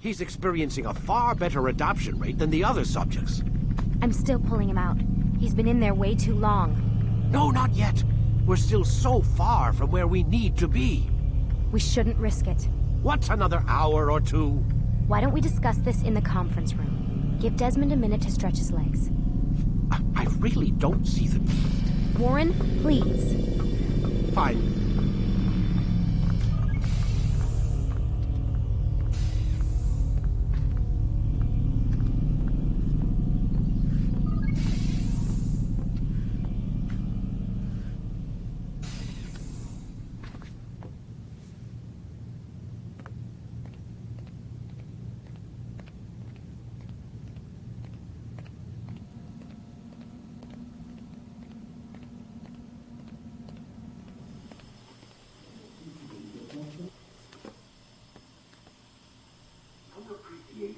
He's experiencing a far better adoption rate than the other subjects. I'm still pulling him out. He's been in there way too long. No, not yet. We're still so far from where we need to be. We shouldn't risk it. What's another hour or two? Why don't we discuss this in the conference room? Give Desmond a minute to stretch his legs. I really don't see the... Warren, please. Fine.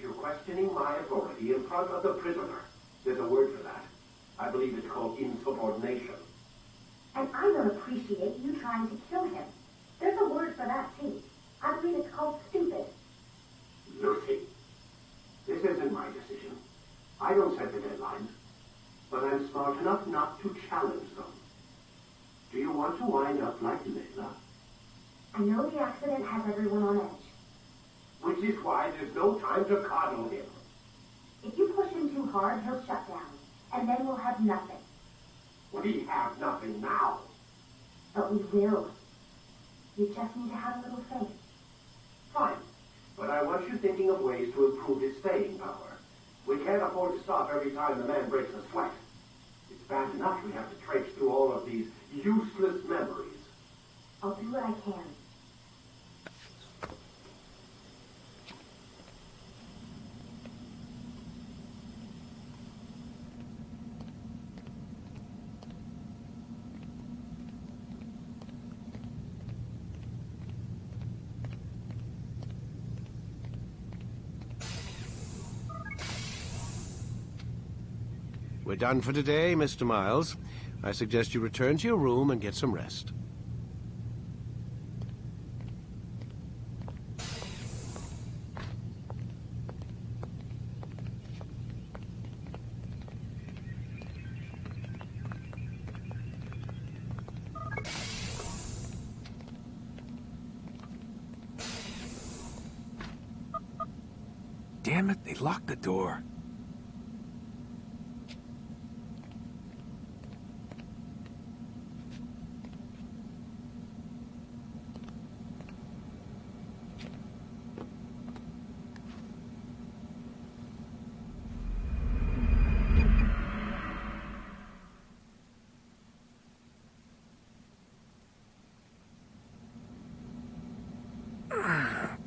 You're questioning my authority in front of the prisoner. There's a word for that. I believe it's called insubordination. And I don't appreciate you trying to kill him. There's a word for that, too. I believe it's called stupid. Lucy, this isn't my decision. I don't set the deadlines. But I'm smart enough not to challenge them. Do you want to wind up like Layla? I know the accident has everyone on edge. Which is why there's no time to coddle him. If you push him too hard, he'll shut down. And then we'll have nothing. We have nothing now. But we will. You just need to have a little faith. Fine. But I want you thinking of ways to improve his staying power. We can't afford to stop every time the man breaks a sweat. It's bad enough we have to traipse through all of these useless memories. I'll do what I can. We're done for today, Mr. Miles. I suggest you return to your room and get some rest. Damn it, they locked the door.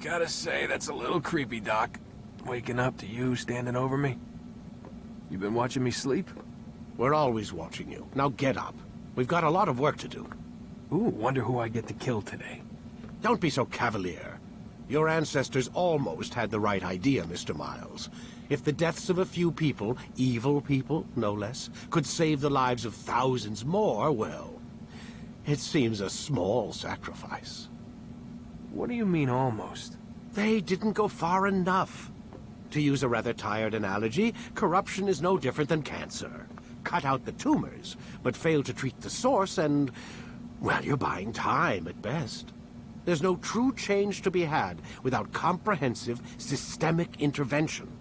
Gotta say, that's a little creepy, Doc. Waking up to you standing over me. You been watching me sleep? We're always watching you. Now get up. We've got a lot of work to do. Ooh, wonder who I get to kill today. Don't be so cavalier. Your ancestors almost had the right idea, Mr. Miles. If the deaths of a few people, evil people, no less, could save the lives of thousands more, well, it seems a small sacrifice. What do you mean, almost? They didn't go far enough. To use a rather tired analogy, corruption is no different than cancer. Cut out the tumors, but fail to treat the source and, well, you're buying time at best. There's no true change to be had without comprehensive, systemic intervention.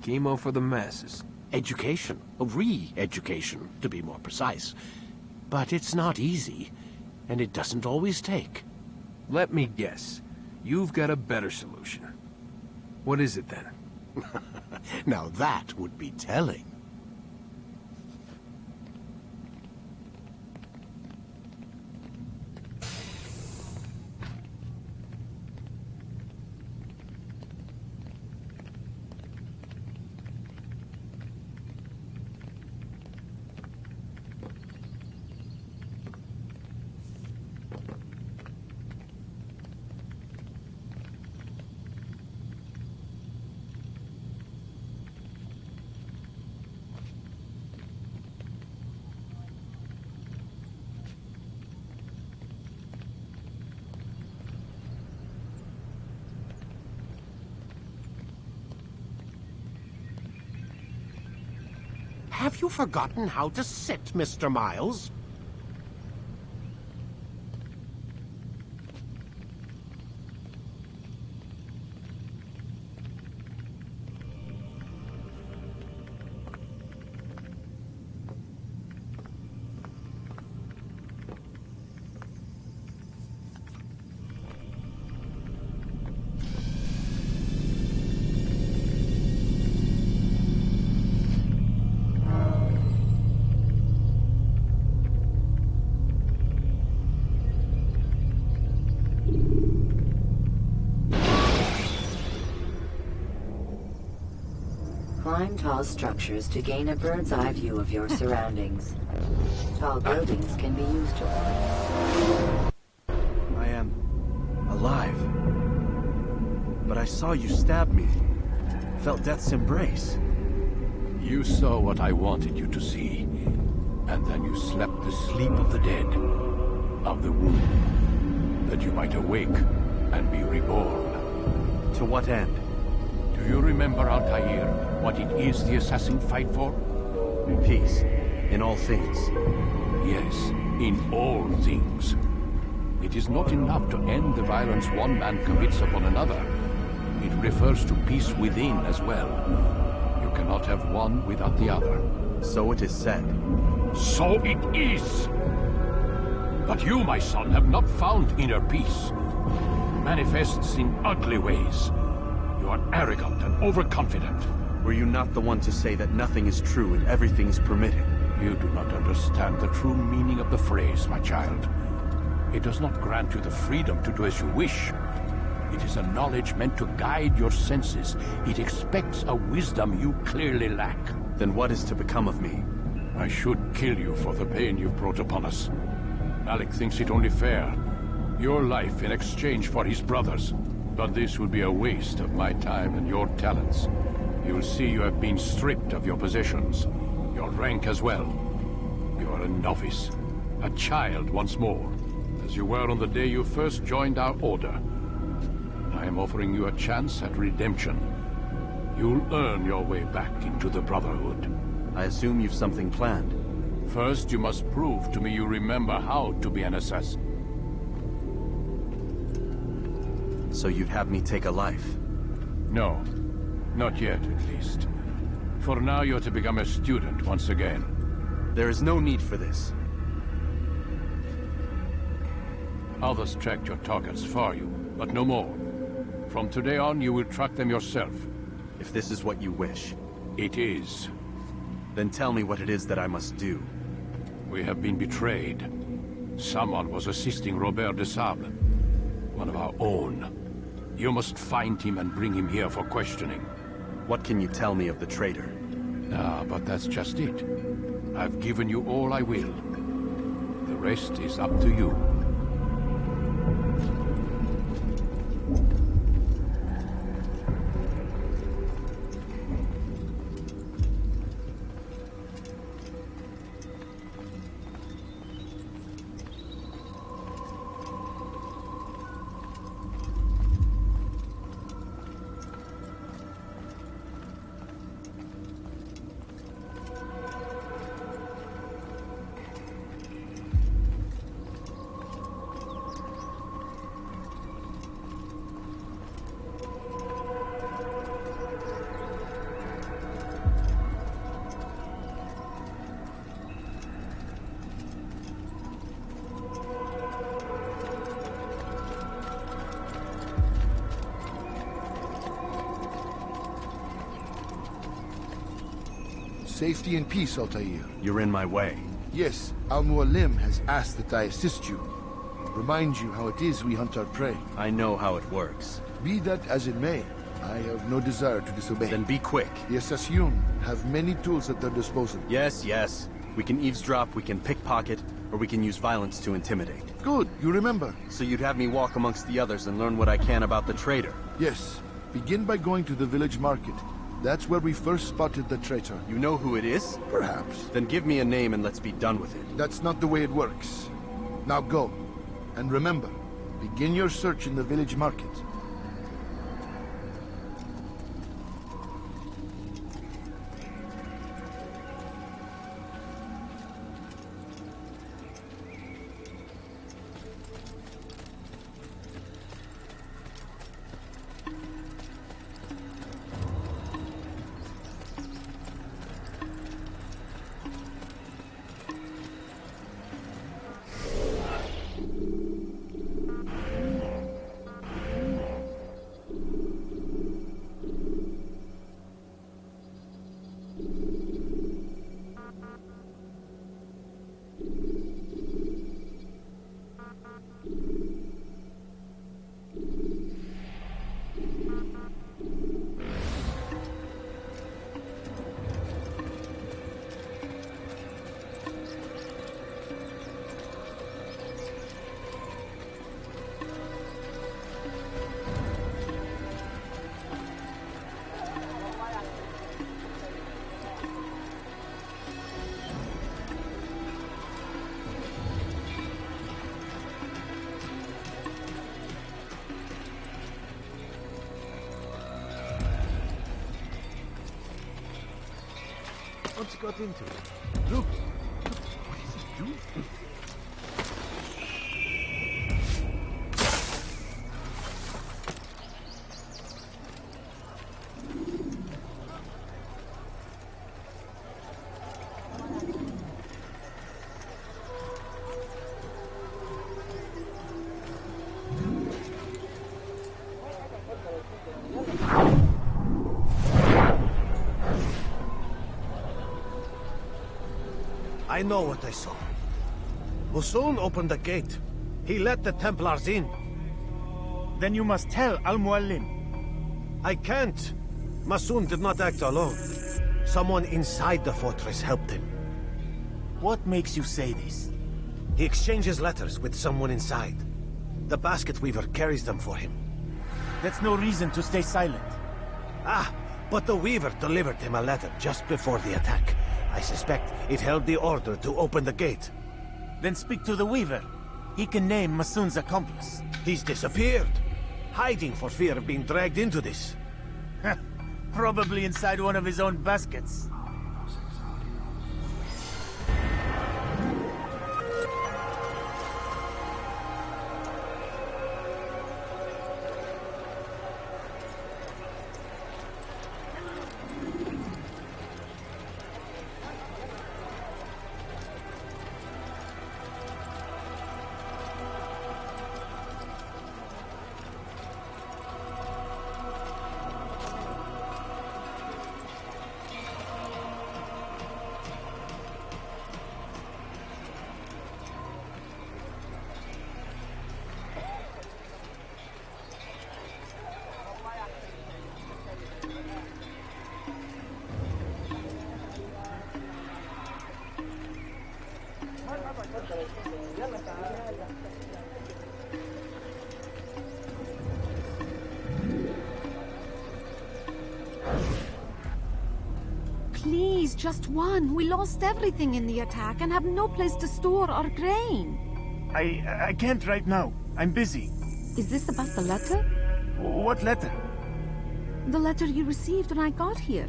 Chemo for the masses. Education, re-education, to be more precise. But it's not easy, and it doesn't always take. Let me guess. You've got a better solution. What is it, then? Now that would be telling. Have you forgotten how to sit, Mr. Miles? Climb tall structures to gain a bird's eye view of your surroundings. Tall buildings can be used to I am alive. But I saw you stab me. Felt death's embrace. You saw what I wanted you to see, and then you slept the sleep of the dead, of the womb, that you might awake and be reborn. To what end? Do you remember, Altair, what it is the assassin fight for? Peace. In all things. Yes, in all things. It is not enough to end the violence one man commits upon another. It refers to peace within as well. You cannot have one without the other. So it is said. So it is! But you, my son, have not found inner peace. Manifests in ugly ways. You are arrogant and overconfident. Were you not the one to say that nothing is true and everything is permitted? You do not understand the true meaning of the phrase, my child. It does not grant you the freedom to do as you wish. It is a knowledge meant to guide your senses. It expects a wisdom you clearly lack. Then what is to become of me? I should kill you for the pain you've brought upon us. Malik thinks it only fair. Your life in exchange for his brother's. But this would be a waste of my time and your talents. You will see you have been stripped of your possessions, your rank as well. You are a novice, a child once more, as you were on the day you first joined our order. I am offering you a chance at redemption. You'll earn your way back into the Brotherhood. I assume you've something planned. First, you must prove to me you remember how to be an assassin. So you'd have me take a life? No. Not yet, at least. For now, you're to become a student once again. There is no need for this. Others tracked your targets for you, but no more. From today on, you will track them yourself. If this is what you wish. It is. Then tell me what it is that I must do. We have been betrayed. Someone was assisting Robert de Sable, one of our own. You must find him and bring him here for questioning. What can you tell me of the traitor? Ah, but that's just it. I've given you all I will. The rest is up to you. Safety and peace, Altair. You're in my way. Yes, Al-Mualim has asked that I assist you. Remind you how it is we hunt our prey. I know how it works. Be that as it may, I have no desire to disobey. Then be quick. The Assassin have many tools at their disposal. Yes, yes. We can eavesdrop, we can pickpocket, or we can use violence to intimidate. Good, you remember. So you'd have me walk amongst the others and learn what I can about the traitor? Yes. Begin by going to the village market. That's where we first spotted the traitor. You know who it is? Perhaps. Then give me a name and let's be done with it. That's not the way it works. Now go. And remember, begin your search in the village market. just got into it. Look, what is he doing? I know what I saw. Musun opened the gate. He let the Templars in. Then you must tell Al-Mualim. I can't. Masun did not act alone. Someone inside the fortress helped him. What makes you say this? He exchanges letters with someone inside. The basket weaver carries them for him. That's no reason to stay silent. Ah, but the weaver delivered him a letter just before the attack. I suspect it held the order to open the gate. Then speak to the weaver. He can name Masun's accomplice. He's disappeared. Hiding for fear of being dragged into this. Probably inside one of his own baskets. Please, just one. We lost everything in the attack and have no place to store our grain. I can't right now. I'm busy. Is this about the letter? What letter? The letter you received when I got here.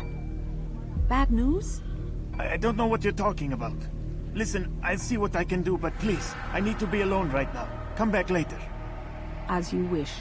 Bad news? I don't know what you're talking about. Listen, I'll see what I can do, but please, I need to be alone right now. Come back later. As you wish.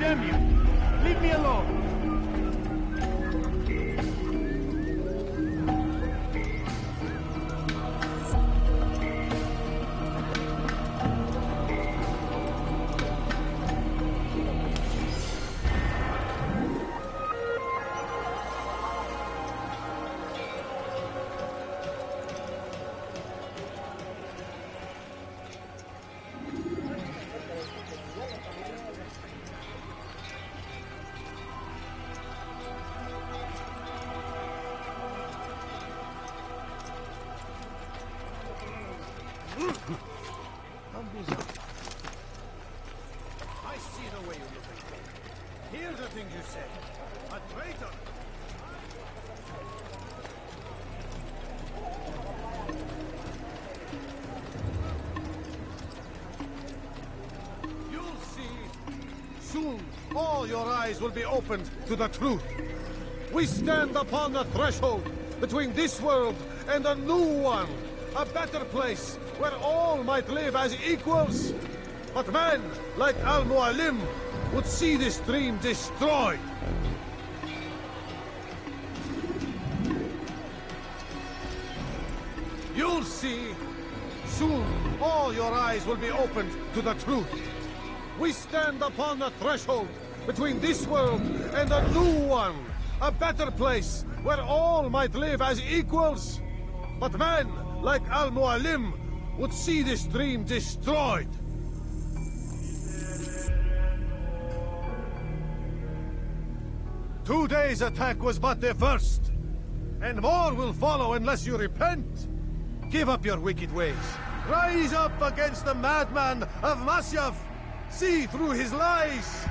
Damn you! Leave me alone! I'm busy. I see the way you're looking. hear the things you say. A traitor! You'll see. Soon, all your eyes will be opened to the truth. We stand upon the threshold between this world and a new one. A better place where all might live as equals. But men like Al-Mualim would see this dream destroyed. You'll see. Soon, all your eyes will be opened to the truth. We stand upon the threshold between this world and a new one. A better place where all might live as equals. But men like Al-Mualim would see this dream destroyed. Today's attack was but the first, and more will follow unless you repent. Give up your wicked ways. Rise up against the madman of Masyaf. See through his lies.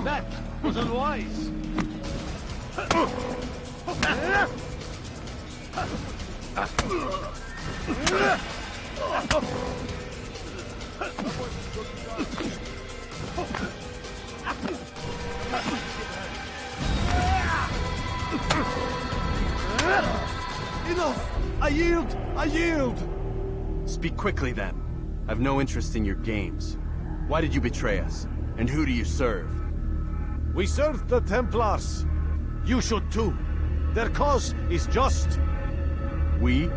That was unwise. Enough! I yield! I yield! Speak quickly, then. I've no interest in your games. Why did you betray us? And who do you serve? We serve the Templars. You should too. Their cause is just. We?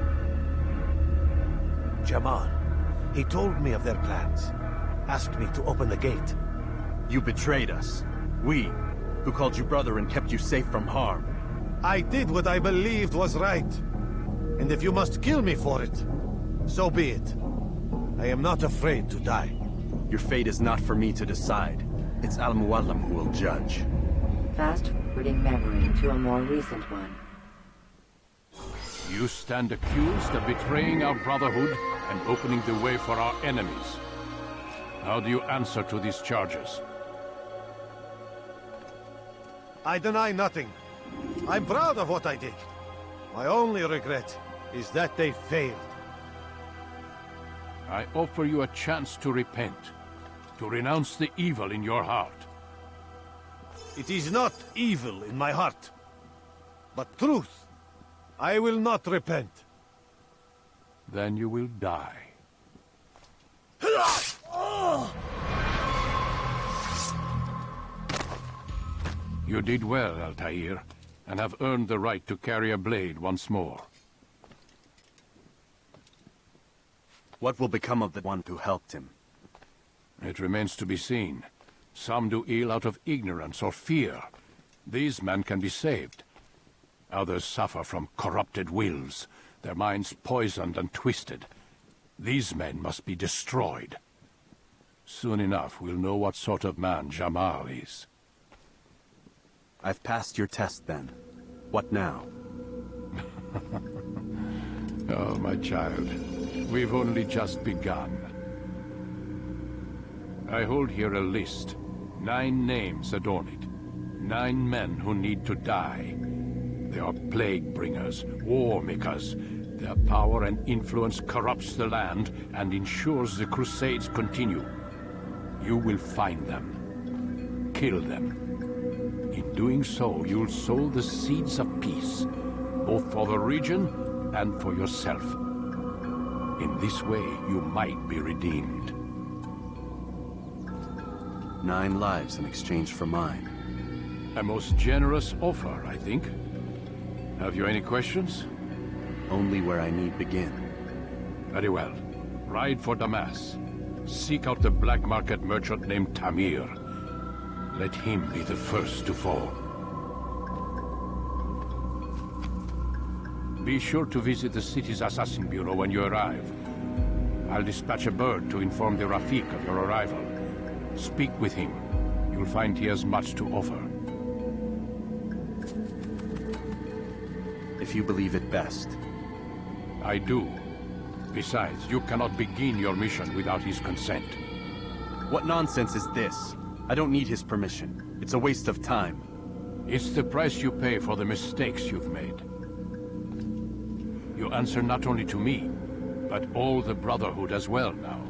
Jamal. He told me of their plans. Asked me to open the gate. You betrayed us. We, who called you brother and kept you safe from harm. I did what I believed was right. And if you must kill me for it, so be it. I am not afraid to die. Your fate is not for me to decide. It's Al-Mualim who will judge. Fast-forwarding memory to a more recent one. You stand accused of betraying our Brotherhood and opening the way for our enemies. How do you answer to these charges? I deny nothing. I'm proud of what I did. My only regret is that they failed. I offer you a chance to repent, to renounce the evil in your heart. It is not evil in my heart, but truth. I will not repent. Then you will die. You did well, Altair, and have earned the right to carry a blade once more. What will become of the one who helped him? It remains to be seen. Some do ill out of ignorance or fear. These men can be saved. Others suffer from corrupted wills, their minds poisoned and twisted. These men must be destroyed. Soon enough, we'll know what sort of man Jamal is. I've passed your test, then. What now? Oh, my child. We've only just begun. I hold here a list. 9 names adorn it. 9 men who need to die. They are plague bringers, war makers. Their power and influence corrupts the land and ensures the Crusades continue. You will find them. Kill them. In doing so, you'll sow the seeds of peace, both for the region and for yourself. In this way, you might be redeemed. 9 lives in exchange for mine. A most generous offer, I think. Have you any questions? Only where I need begin. Very well. Ride for Damas. Seek out the black market merchant named Tamir. Let him be the first to fall. Be sure to visit the city's assassin bureau when you arrive. I'll dispatch a bird to inform the Rafik of your arrival. Speak with him. You'll find he has much to offer. If you believe it best. I do. Besides, you cannot begin your mission without his consent. What nonsense is this? I don't need his permission. It's a waste of time. It's the price you pay for the mistakes you've made. You answer not only to me, but all the Brotherhood as well now.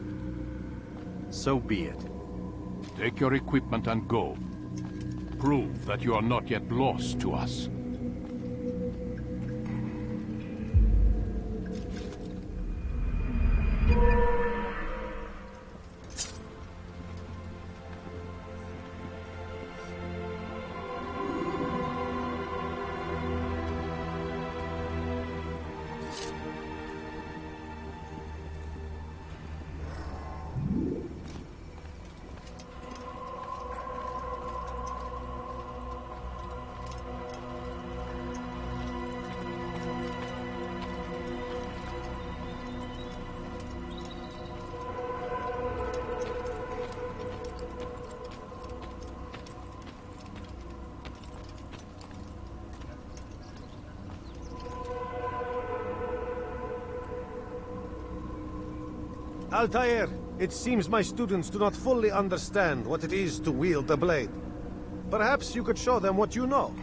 So be it. Take your equipment and go. Prove that you are not yet lost to us. Altair, it seems my students do not fully understand what it is to wield the blade. Perhaps you could show them what you know.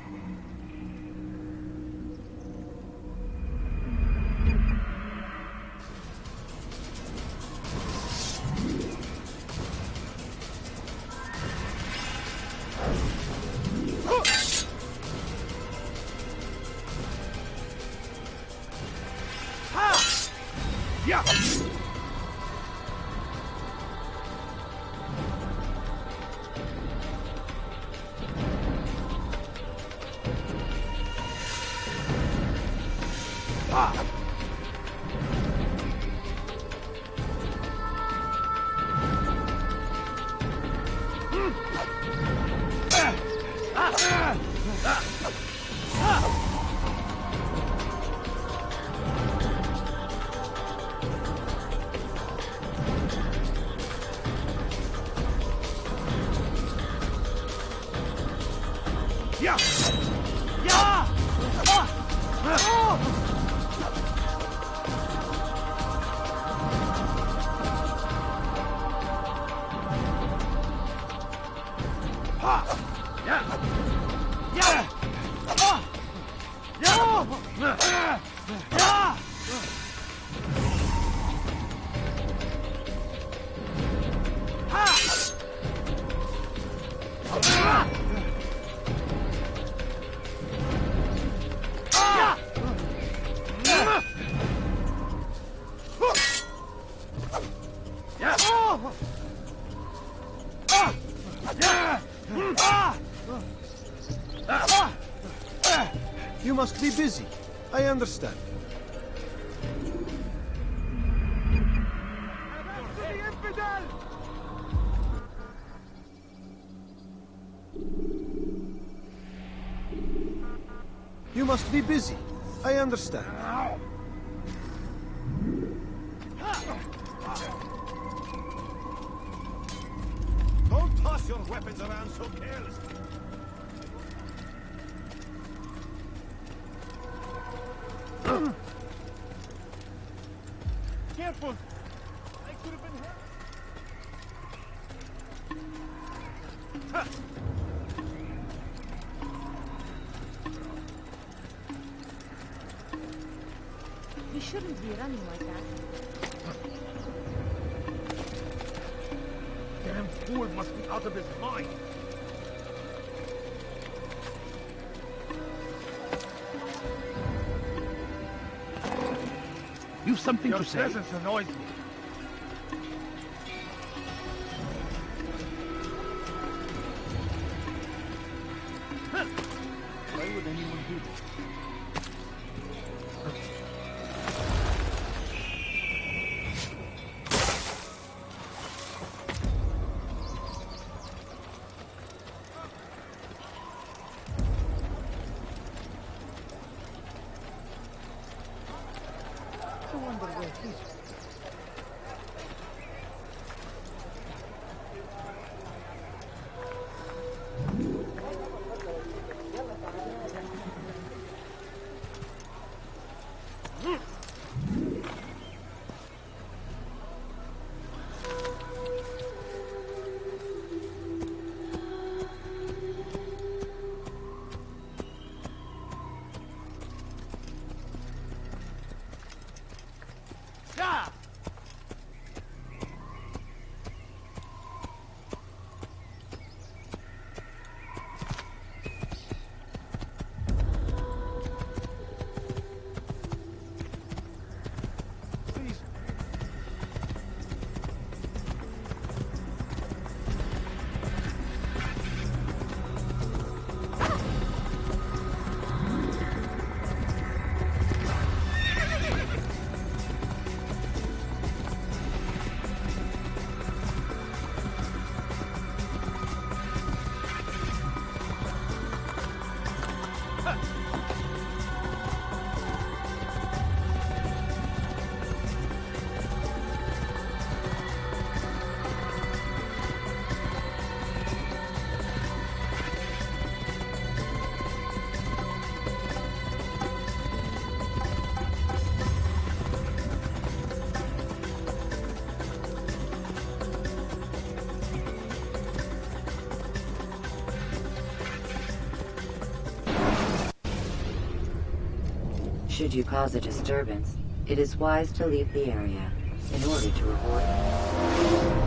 You must be busy. I understand. You must be busy. I understand. Don't toss your weapons around so carelessly. Careful! I could have been hurt. shouldn't be running like that. Damn fool must be out of his mind. You've something Your to say? presence annoys me. Why would anyone do this? I wonder where he's... Should you cause a disturbance, it is wise to leave the area in order to avoid it.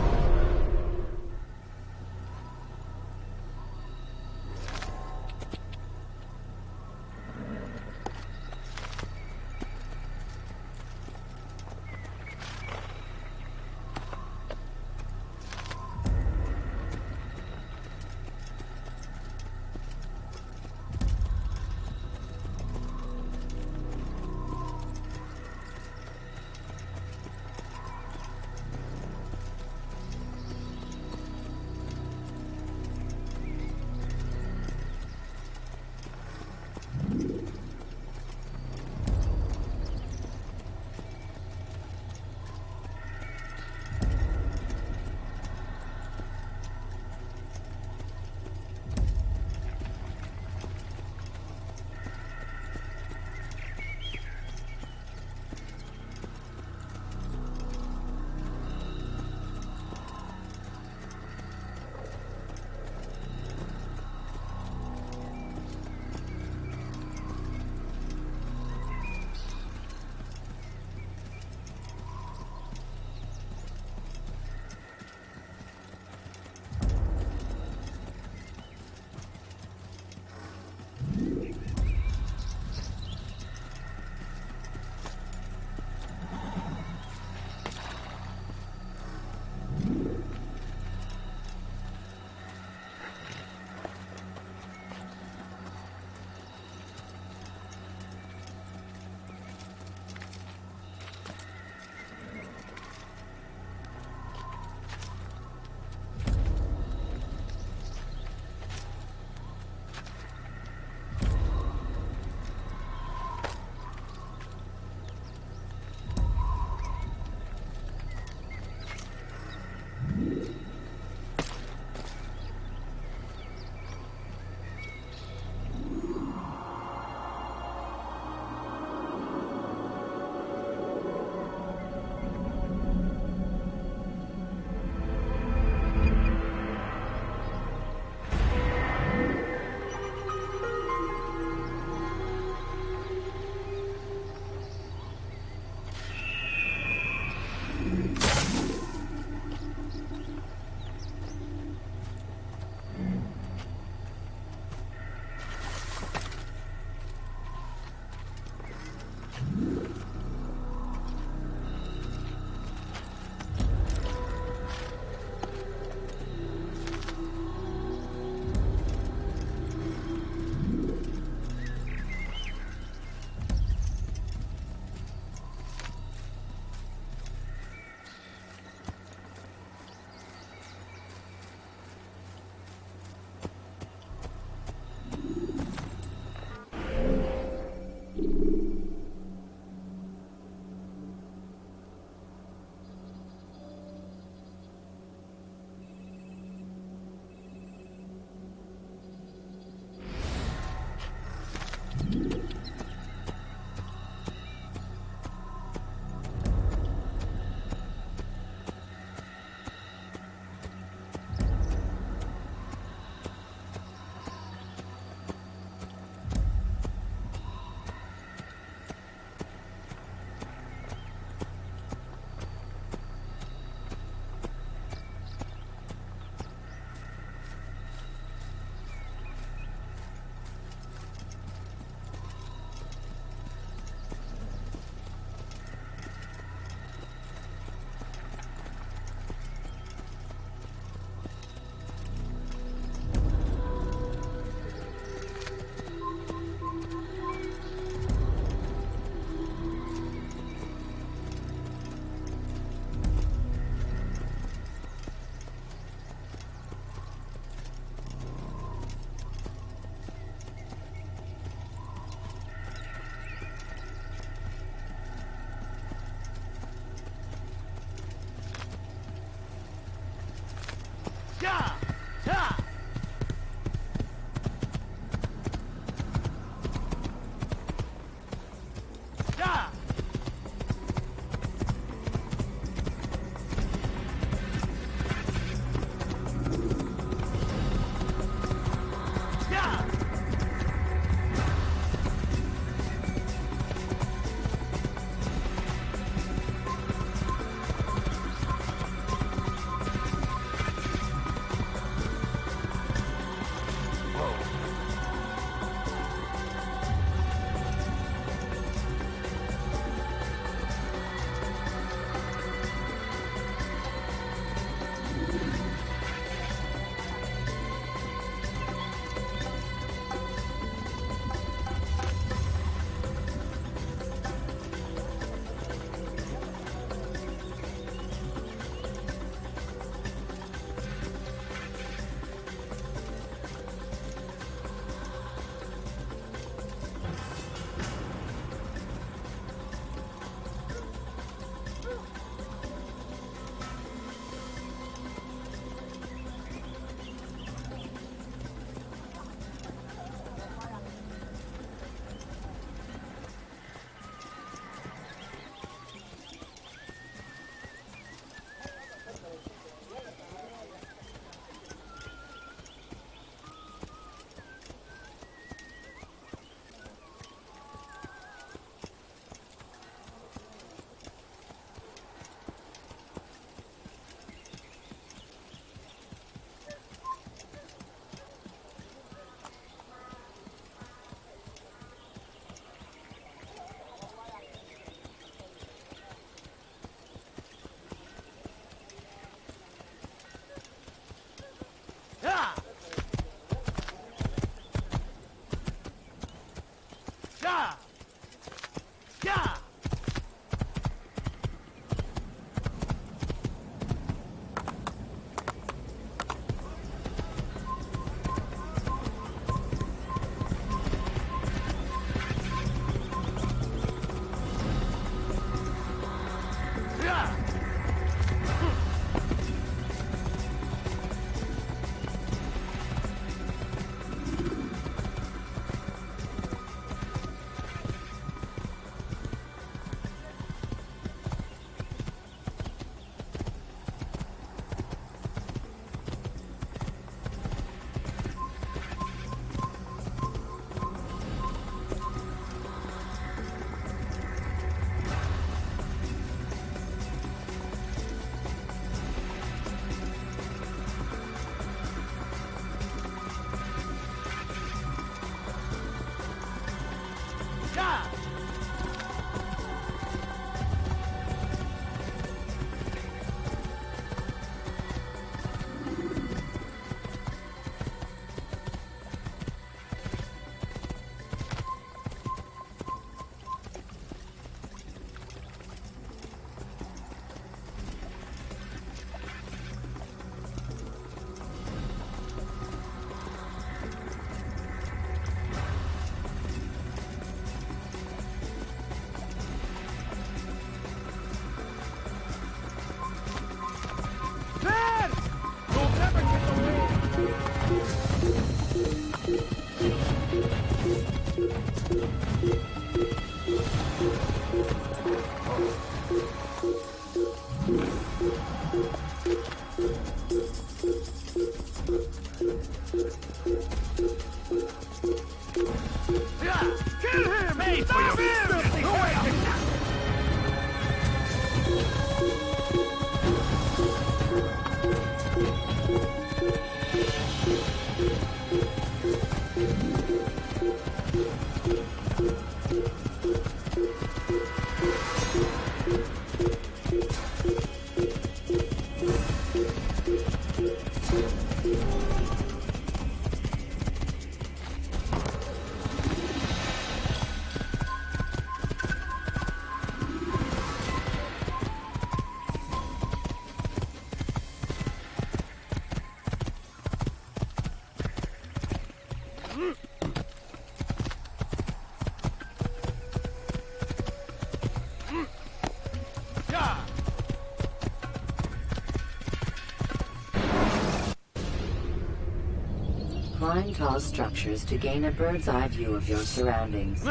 Climb tall structures to gain a bird's eye view of your surroundings.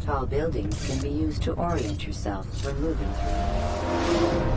Tall buildings can be used to orient yourself when moving through them.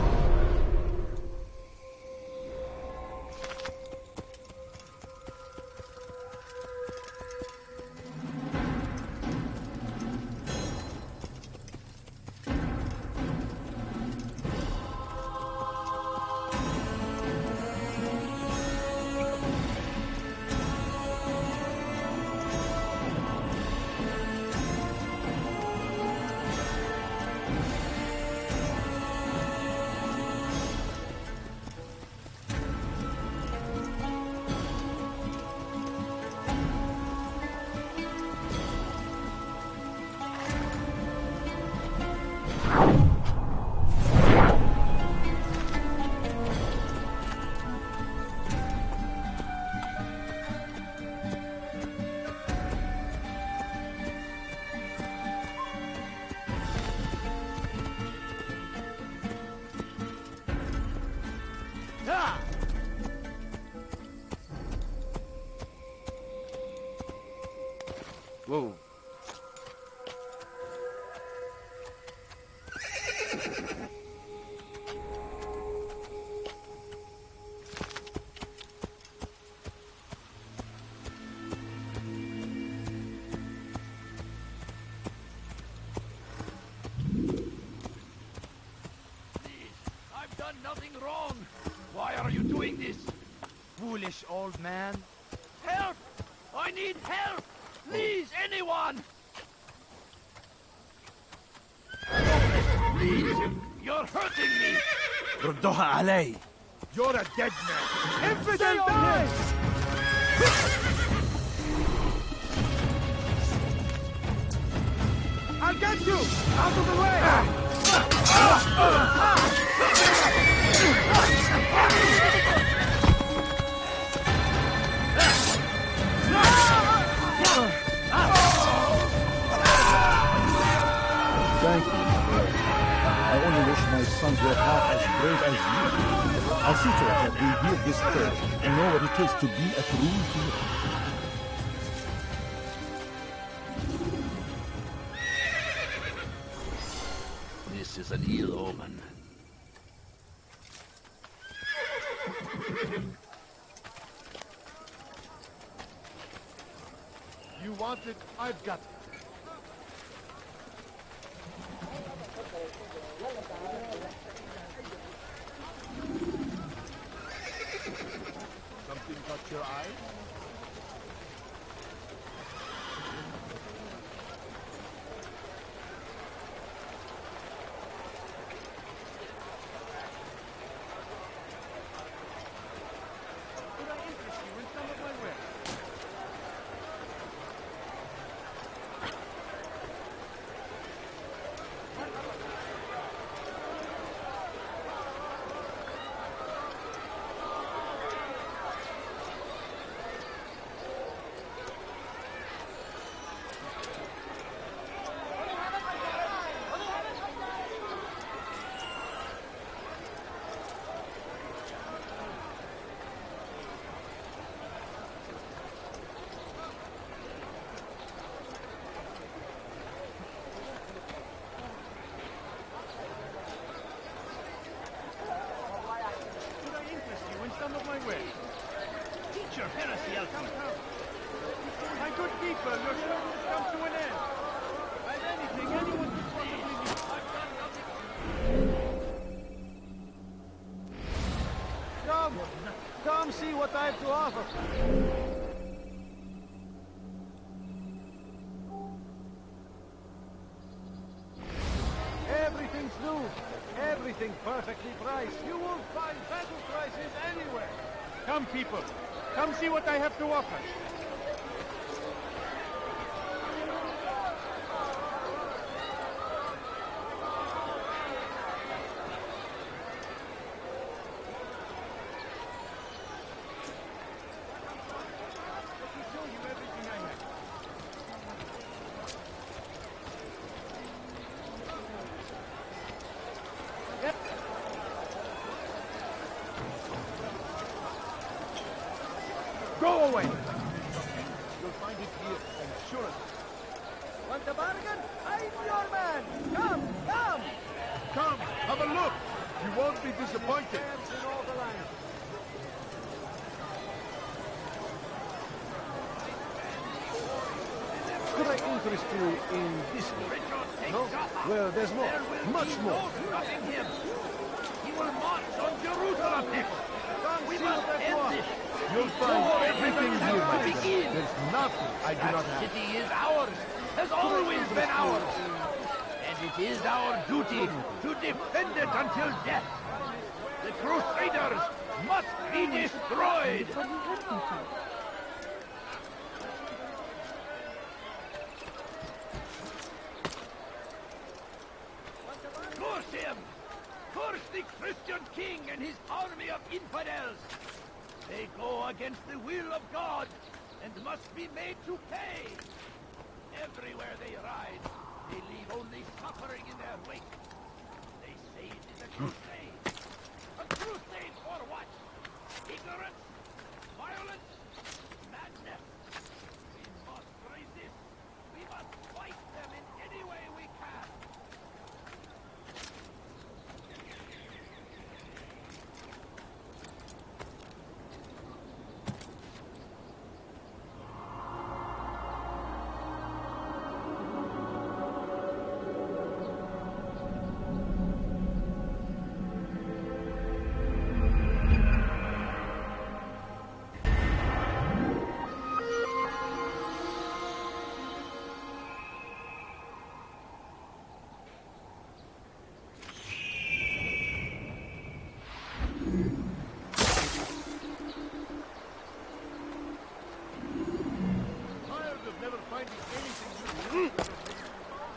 Whoa. I've done nothing wrong. Why are you doing this? Foolish old man. Help! I need help! Please, anyone! Please, you're hurting me! ردوها علي. You're a dead man! Infidel die! I'll get you! Out of the way! Thank you, brother. I only wish my sons were half as brave as you. I'll see to it that we hear this tale and know what it is to be a true hero. This is an ill omen. You want it, I've got it. Something caught your eye? Could I interest you in some of my wares? Some of my ways. Teach your heresy, I'll come. My good people, your service has come to an end. I've anything anyone could possibly need. I've done nothing. Come see what I have to offer. Everything's new. Everything perfectly priced. You won't find better prices anywhere. Come, people. Come see what I have to offer. Let me show you everything I have. Go away! sit here and sure of it. Want a bargain? I'm your man! Come, come! Come, have a look! You won't be disappointed. In all the land. Could I interest you in this one? No? Well, there's more. Much more. Nothing him. He will march on Jerusalem next. We must end this. You'll find everything here, my friend. There's nothing I do not That have. city is ours. Has always been ours. And it is our duty to defend it until death. The Crusaders must be destroyed. Curse him! Curse the Christian king and his army of infidels! They go against the will of God and must be made to pay. Everywhere they ride, they leave only suffering in their wake. They say it is a crusade. A crusade for what? Ignorance? Violence? Madness? We must resist. We must fight them in any way we can.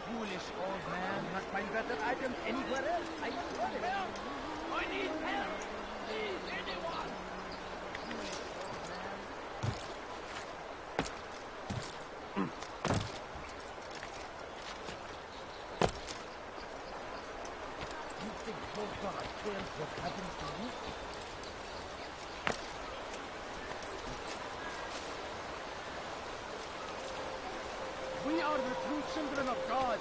Foolish old man. Not find better items anywhere else. I swear. Help! I need help! Please, anyone! You think your God cares what happens to you? We are the true children of God.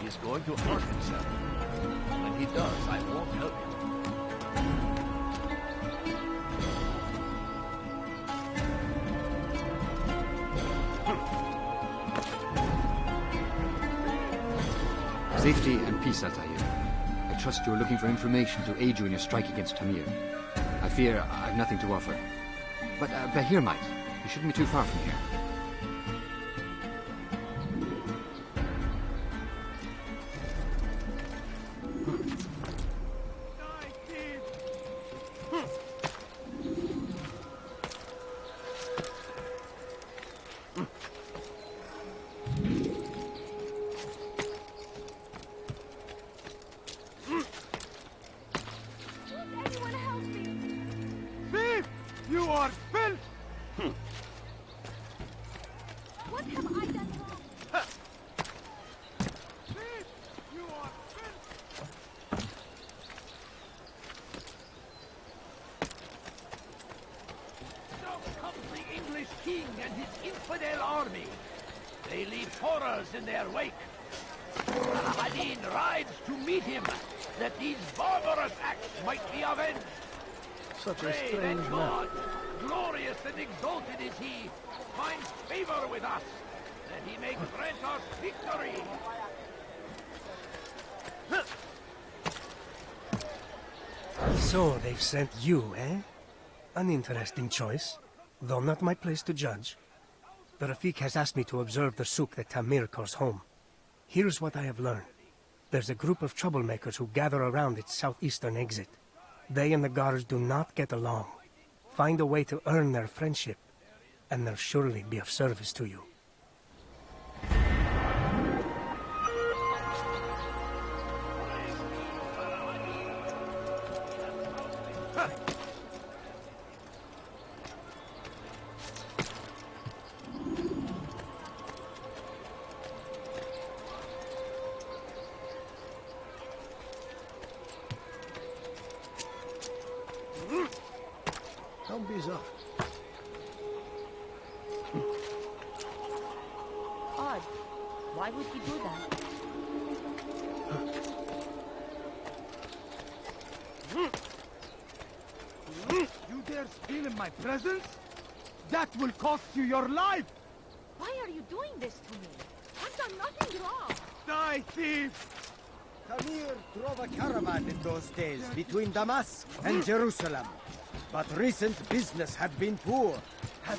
He's going to hurt himself. When he does, I won't help him. Safety and peace, Altair. I trust you are looking for information to aid you in your strike against Tamir. I fear I have nothing to offer. But Bahir might. You shouldn't be too far from here. Thief! You are filth! What have I done wrong? Thief! You are filth! So comes the English king and his infidel army. They leave horrors in their wake. Al-Adin rides to meet him, that these barbarous acts might be avenged. Such a Pray that strange man. God, glorious and exalted is he, finds favor with us, that he may grant us victory. So they've sent you, eh? An interesting choice, though not my place to judge. The Rafik has asked me to observe the souk that Tamir calls home. Here's what I have learned. There's a group of troublemakers who gather around its southeastern exit. They and the guards do not get along. Find a way to earn their friendship, and they'll surely be of service to you. Odd. Why would he do that? You dare steal in my presence? That will cost you your life! Why are you doing this to me? I've done nothing wrong. Die, thief! Tamir drove a caravan in those days between Damascus and Jerusalem. But recent business had been poor.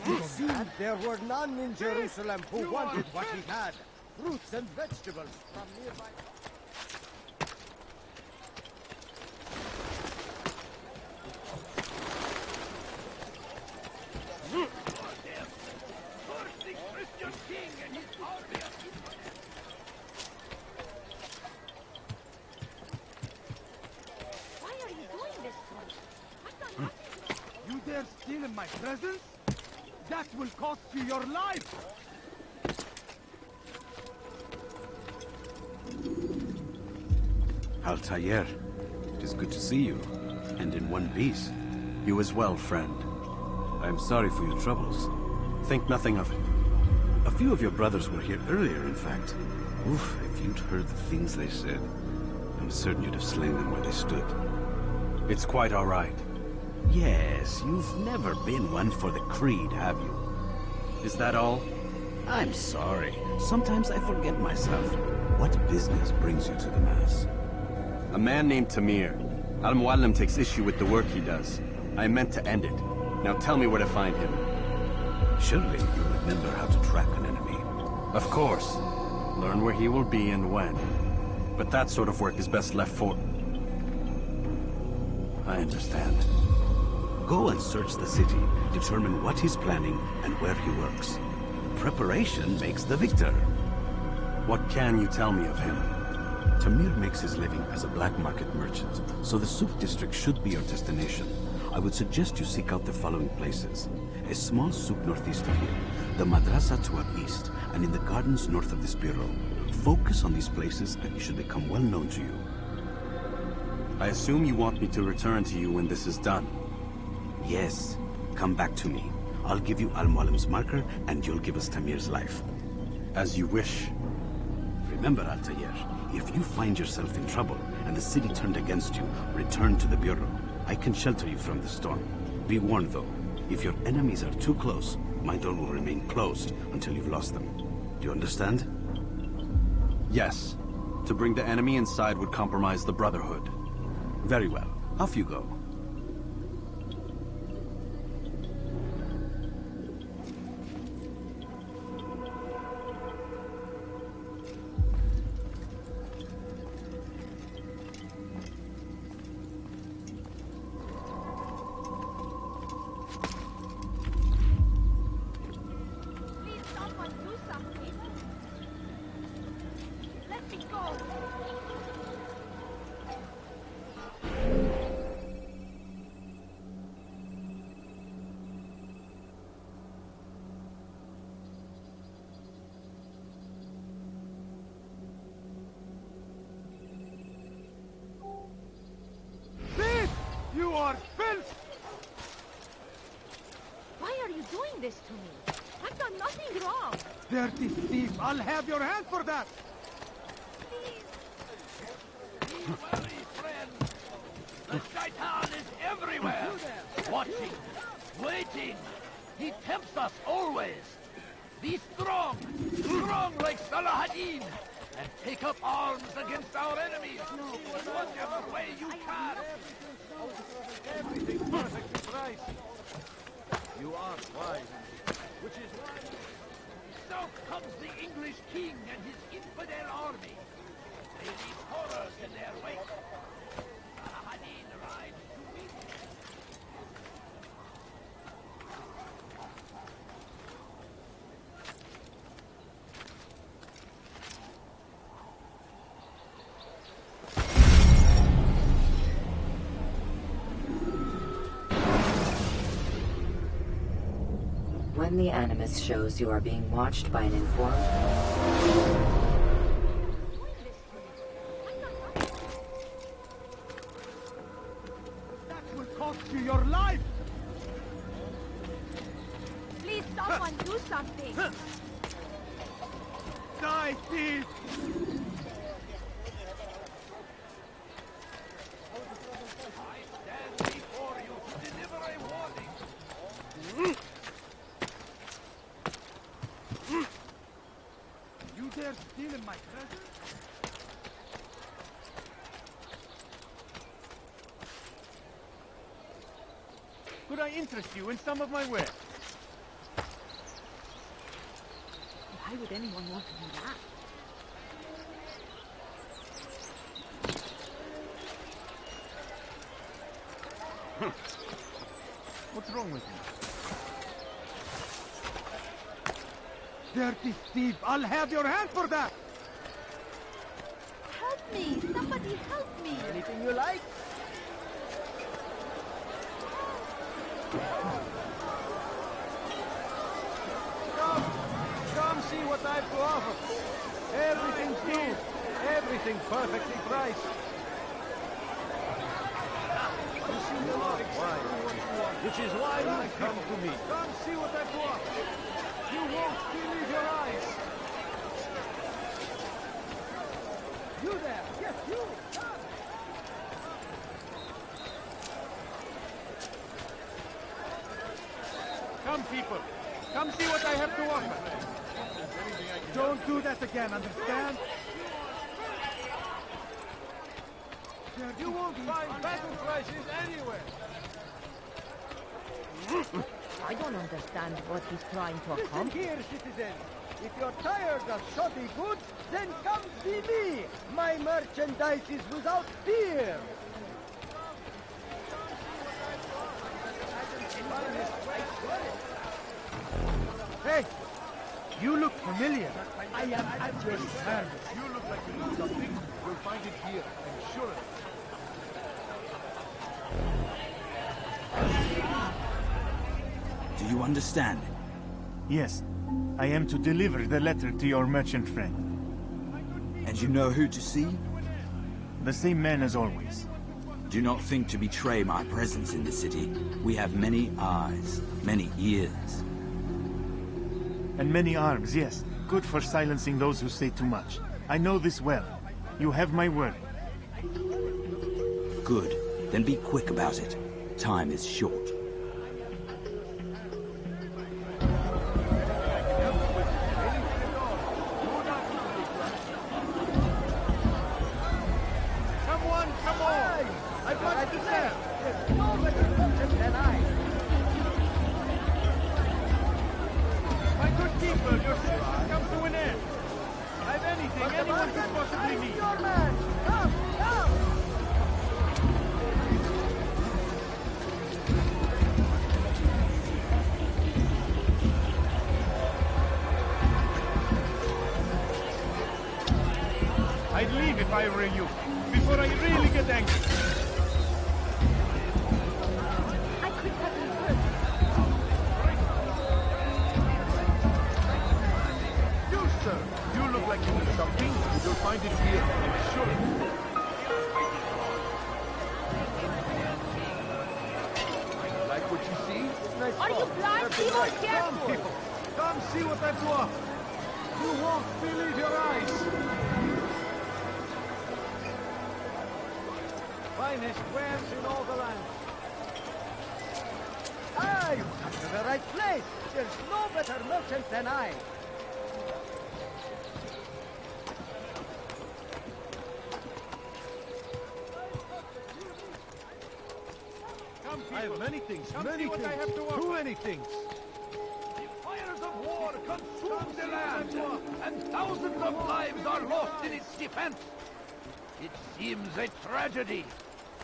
It seemed there were none in Jerusalem who wanted what he had. Fruits and vegetables from nearby... You dare steal in my presence? That will cost you your life! Altair, it is good to see you, and in one piece. You as well, friend. I am sorry for your troubles. Think nothing of it. A few of your brothers were here earlier, in fact. Oof, if you'd heard the things they said, I'm certain you'd have slain them where they stood. It's quite all right. Yes, you've never been one for the creed, have you? Is that all? I'm sorry. Sometimes I forget myself. What business brings you to the Mass? A man named Tamir. Al-Muallim takes issue with the work he does. I meant to end it. Now tell me where to find him. Surely you remember how to track an enemy. Of course. Learn where he will be and when. But that sort of work is best left for... I understand. Go and search the city, determine what he's planning and where he works. Preparation makes the victor. What can you tell me of him? Tamir makes his living as a black market merchant, so the souk district should be your destination. I would suggest you seek out the following places. A small souk northeast of here, the madrasa to our east, and in the gardens north of this bureau. Focus on these places and he should become well known to you. I assume you want me to return to you when this is done. Yes. Come back to me. I'll give you Al-Muallim's marker, and you'll give us Tamir's life. As you wish. Remember, Altair, if you find yourself in trouble, and the city turned against you, return to the Bureau. I can shelter you from the storm. Be warned, though. If your enemies are too close, my door will remain closed until you've lost them. Do you understand? Yes. To bring the enemy inside would compromise the Brotherhood. Very well. Off you go. You are filth! Why are you doing this to me? I've done nothing wrong. Dirty thief! I'll have your hand for that! Please. Be wary, friend! The Shaitan is everywhere! Watching, waiting! He tempts us always! Be strong! Strong like Salah-ad-Din! And take up arms against our enemies! In whatever way you can! Everything perfect to price. You are wise, which is why... South comes the English king and his infidel army. They leave horrors in their wake. Salah-ad-Din rides to meet them. When the Animus shows you are being watched by an informed... That will cost you your life! Please, someone Someone do something! Die, thief! I stand before you to deliver a warning. You dare steal in my presence? Could I interest you in some of my wares? Why would anyone want to do that? What's wrong with you? Dirty thief! I'll have your hand for that! Help me! Somebody help me! Anything you like? Come see what I've to offer. Everything's new. Everything perfectly priced. You see the why. Which is why you come to me. Come see what I've to offer. You won't believe your eyes. You there. Yes, you. Come. Come, people. Come see what I have to offer. Don't do that again, understand? You won't find battle prices anywhere. I don't understand what he's trying to Listen accomplish. here, citizen. If you're tired of shoddy goods, then come see me. My merchandise is without fear. Hey, you look familiar. I am at your service. You look like you need something. You'll find it here, I'm sure of it. Do you understand? Yes. I am to deliver the letter to your merchant friend. And you know who to see? The same man as always. Do not think to betray my presence in the city. We have many eyes, many ears. And many arms, yes. Good for silencing those who say too much. I know this well. You have my word. Good. Then be quick about it. Time is short. Come on! I've got to say, there's no better merchant than I. My good people, your shift has come to an end. I've anything anyone could possibly need. Your man! Come! Come! I'd leave if I were you, before I really get angry. I could have been hurt. You, sir. You look like you need something. You'll find it here, I'm sure of it. Like what you see? nice Are you spot. blind? Be more careful! Come, people. Come see what I've to offer. You won't believe your eyes. Finest wares in all the land. Ah, you come to the right place. There's no better merchant than I. Come, people. I have many things, Come many see what things. I have to offer. Too many things. The fires of war consume the land, and thousands of lives are lost in its defense. It seems a tragedy,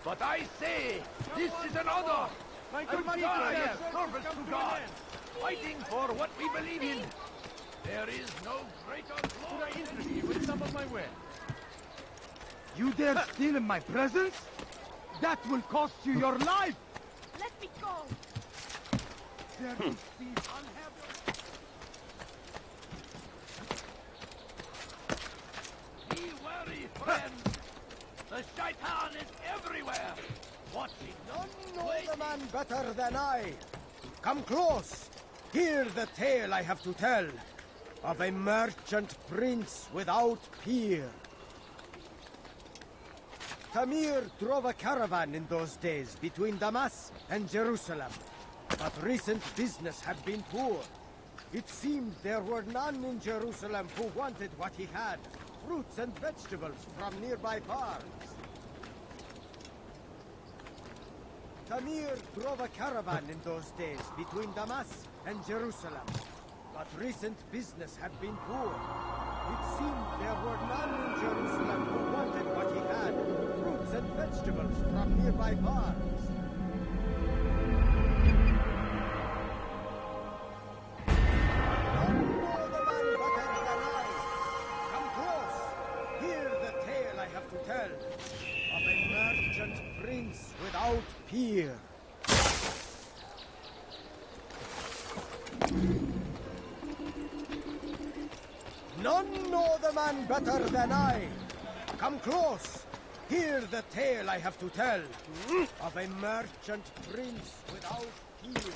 but I say this is an honor. My A good people, glorious yes. service Come to to God, an end. fighting for what we believe in. There is no greater Could I glory. interest you in some of my wares? You dare steal in my presence? That will cost you your life! Let me go! Dirty thief, I'll have your... Be wary, friends. The shaitan is everywhere, watching. None know the man better than I. Come close, Hear the tale I have to tell of a merchant prince without peer. Tamir drove a caravan in those days between Damas and Jerusalem. But recent business had been poor. It seemed there were none in Jerusalem who wanted what he had, fruits and vegetables from nearby farms. Tamir drove a caravan in those days between Damas and Jerusalem. But recent business had been poor. It seemed there were none in Jerusalem who wanted what he had, fruits and vegetables from nearby farms. Come close. Hear the tale I have to tell of a merchant prince without peer. None know the man better than I. Come close. Hear the tale I have to tell of a merchant prince without peer.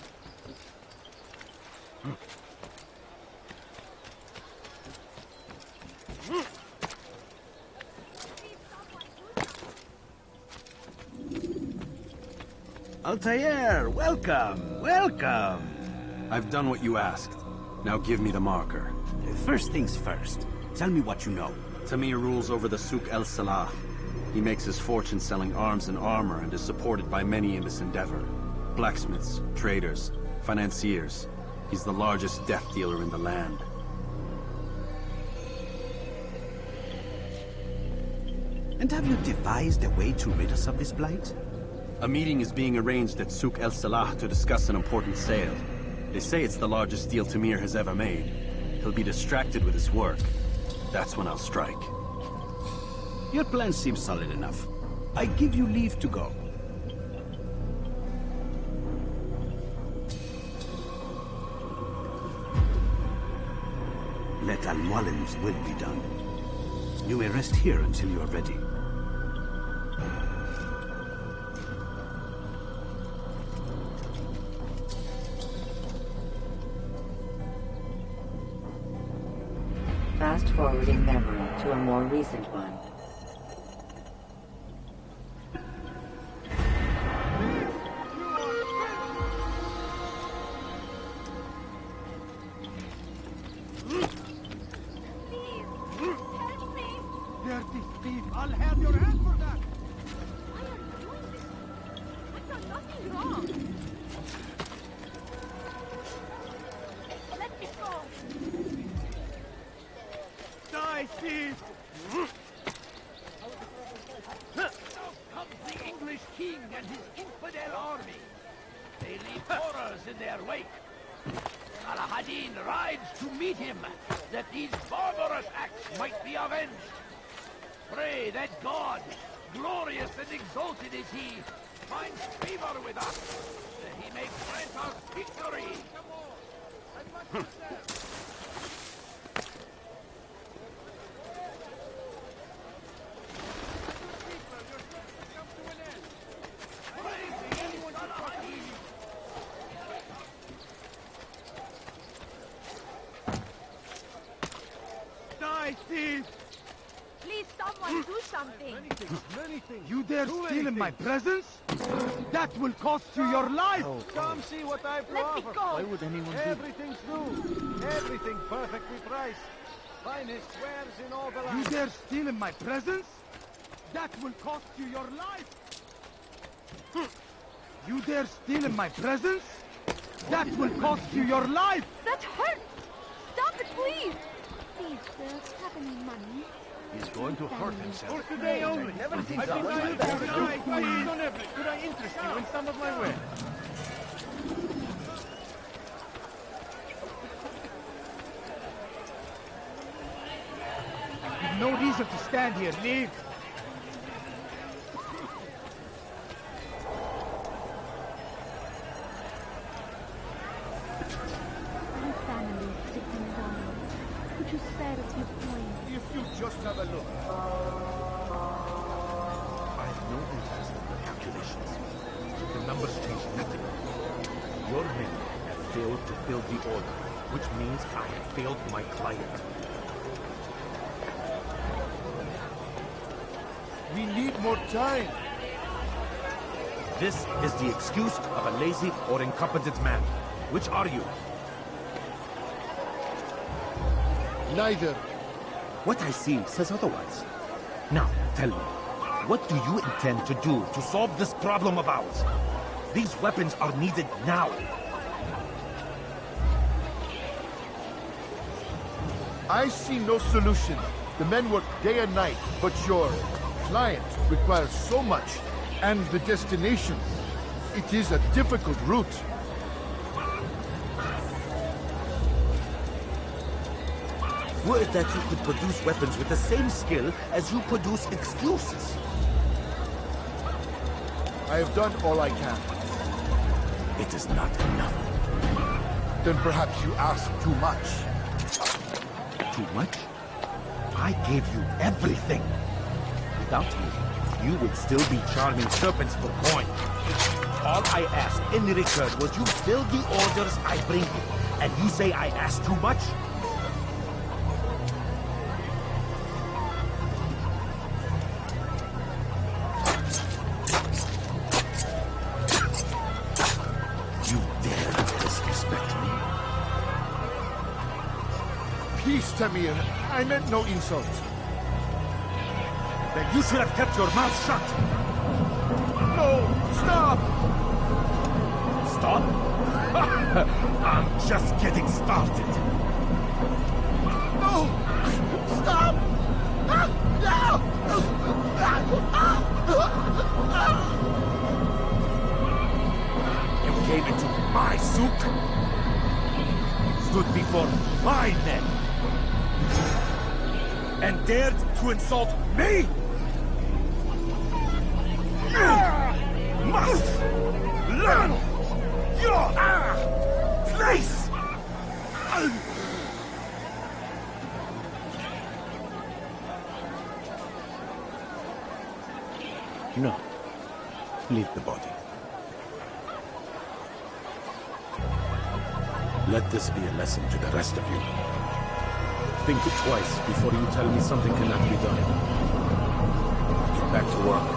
Altair, welcome, welcome! I've done what you asked. Now give me the marker. First things first, tell me what you know. Tamir rules over the Souk El Salah. He makes his fortune selling arms and armor and is supported by many in this endeavor. Blacksmiths, traders, financiers. He's the largest death dealer in the land. And have you devised a way to rid us of this blight? A meeting is being arranged at Souk El Salah to discuss an important sale. They say it's the largest deal Tamir has ever made. He'll be distracted with his work. That's when I'll strike. Your plan seems solid enough. I give you leave to go. Let Al-Mualim's will be done. You may rest here until you are ready. Fast-forwarding memory to a more recent one. Dirty thief! I'll have your hand for that! I've done nothing wrong! Let me go! Die, thief! Now comes the English king and his infidel army. They leave horrors in their wake. Saladin rides to meet him, that these barbarous acts might be avenged. Pray that God, glorious and exalted is he, finds favor with us, that he may grant us victory. Die, thief! Please, someone do something! Many things. You dare steal in my presence? That will cost you your life! Come see what I've to Let me offer. go! Why would anyone do? Everything's new. Everything perfectly priced. Finest wares in all the land. You dare steal in my presence? That will cost you your life! You dare steal in my presence? That will cost you your life! That hurts! Stop it, please! Please, sir, have any money? He's going to hurt himself. For today only. Never I think think I I would. Could I interest you in some of my wares? You've no reason to stand here. Leave. My family is sick and dying. Could you spare a few coins? If you just have a look. I have no interest in the calculations. The numbers change nothing. Your men have failed to fill the order, which means I have failed my client. We need more time. This is the excuse of a lazy or incompetent man. Which are you? Neither. What I see says otherwise. Now, tell me, what do you intend to do to solve this problem of ours? These weapons are needed now. I see no solution. The men work day and night, but your client requires so much. And the destination. It is a difficult route. Were it that you could produce weapons with the same skill as you produce excuses. I have done all I can. It is not enough. Then perhaps you ask too much. Too much? I gave you everything. Without me, you would still be charming serpents for coin. All I asked in return was you fill the orders I bring you. And you say I ask too much? You dare disrespect me? Peace, Tamir. I meant no insult. Then you should have kept your mouth shut. No! Stop! Stop? I'm just getting started. No! Stop! You came into my souk, stood before my men, and dared to insult me? You must learn your place! No. Leave the body. Let this be a lesson to the rest of you. Think twice before you tell me something cannot be done. Get back to work.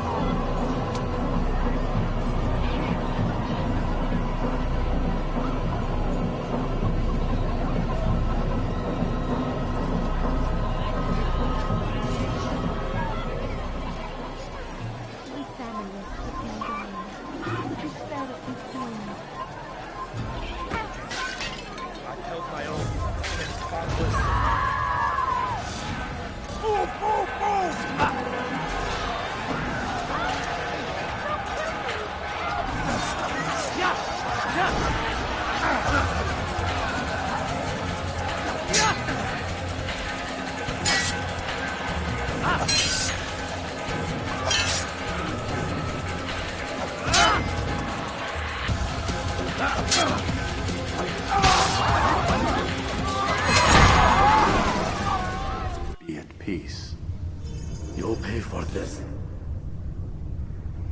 Be at peace. You'll pay for this.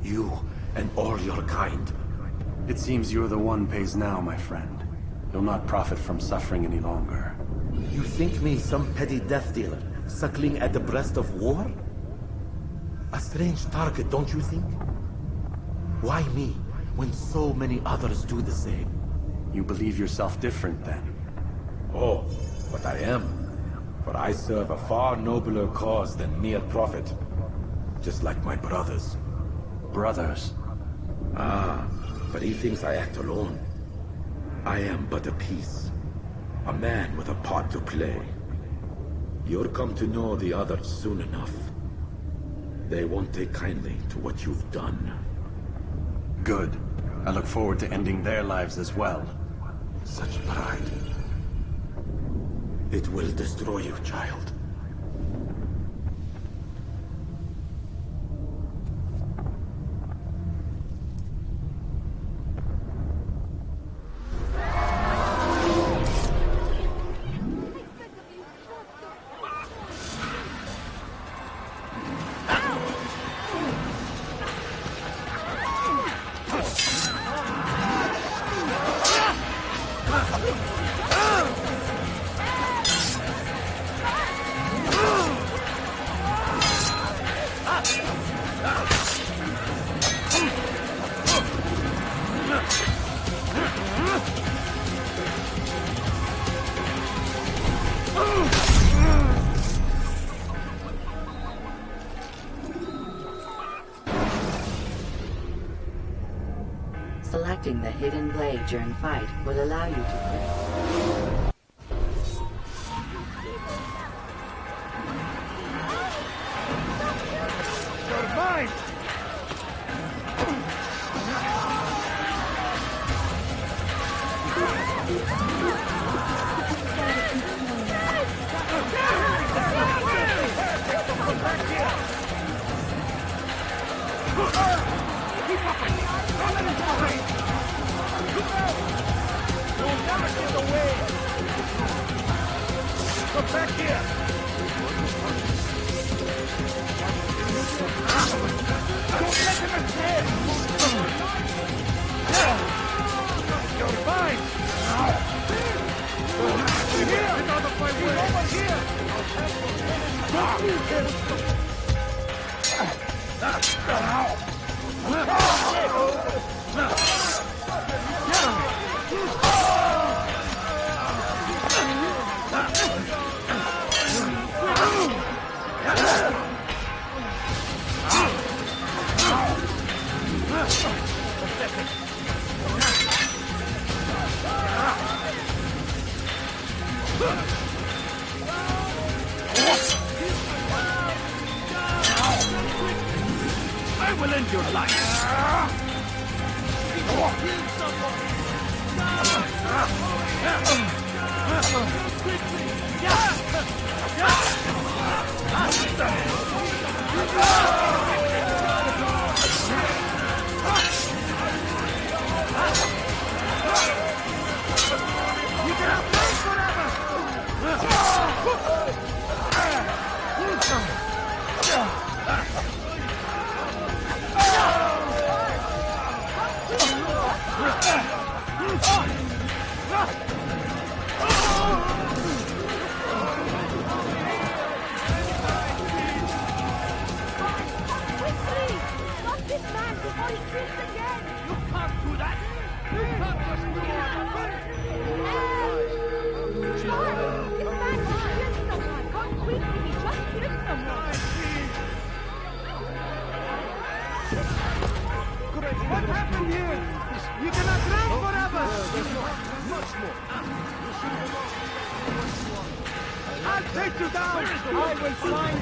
You and all your kind. It seems you're the one pays now, my friend. You'll not profit from suffering any longer. You think me some petty death dealer, suckling at the breast of war? A strange target, don't you think? Why me, when so many others do the same? You believe yourself different, then? Oh, but I am. For I serve a far nobler cause than mere profit. Just like my brothers. Brothers? Ah, but he thinks I act alone. I am but a piece. A man with a part to play. You'll come to know the others soon enough. They won't take kindly to what you've done. Good. I look forward to ending their lives as well. Such pride. It will destroy you, child. the hidden blade during fight will allow you to crit. You're mine! Come back here! Don't let him escape! You're fine! Here! Get out of my way! Over here! Don't leave him! I will end your life! What happened here? You cannot drown forever! Much more. I'll take you down! I will find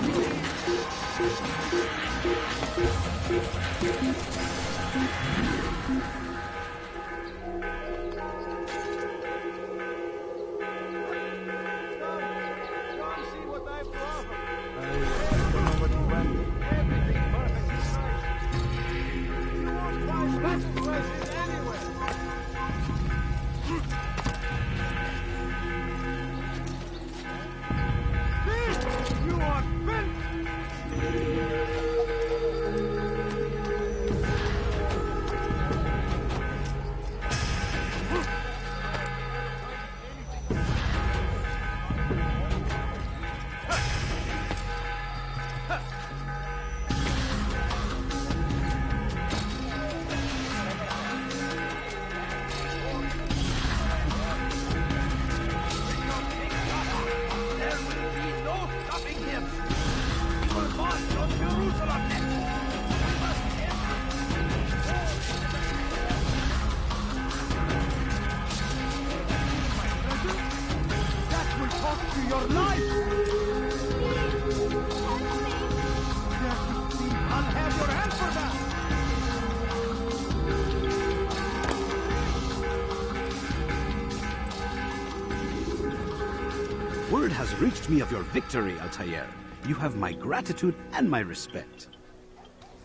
Word has reached me of your victory, Altair. You have my gratitude and my respect.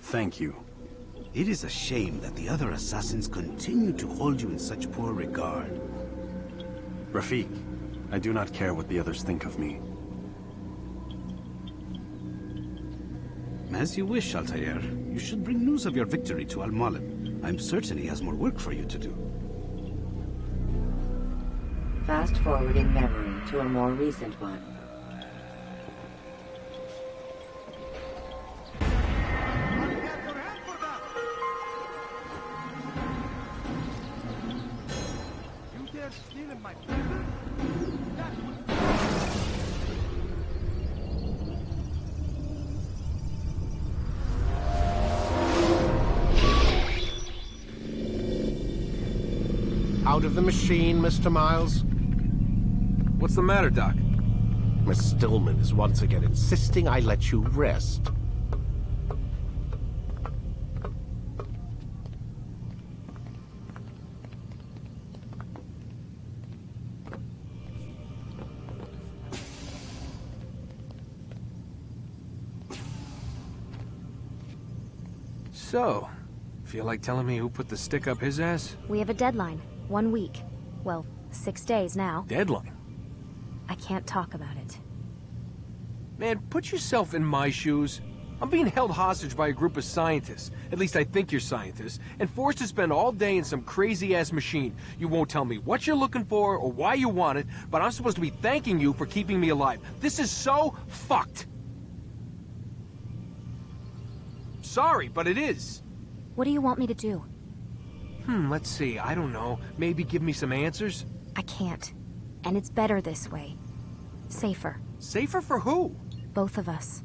Thank you. It is a shame that the other assassins continue to hold you in such poor regard. Rafik, I do not care what the others think of me. As you wish, Altair. You should bring news of your victory to Al-Mulad. I'm certain he has more work for you to do. Fast-forwarding memory to a more recent one. You dare steal in my presence? out of the machine, Mr. Miles? What's the matter, Doc? Miss Stillman is once again insisting I let you rest. So, feel like telling me who put the stick up his ass? We have a deadline. 1 week. Well, 6 days now. Deadline? I can't talk about it. Man, put yourself in my shoes. I'm being held hostage by a group of scientists. At least I think you're scientists. And forced to spend all day in some crazy-ass machine. You won't tell me what you're looking for or why you want it, but I'm supposed to be thanking you for keeping me alive. This is so fucked. Sorry, but it is. What do you want me to do? Let's see. I don't know. Maybe give me some answers? I can't. And it's better this way. Safer. Safer for who? Both of us.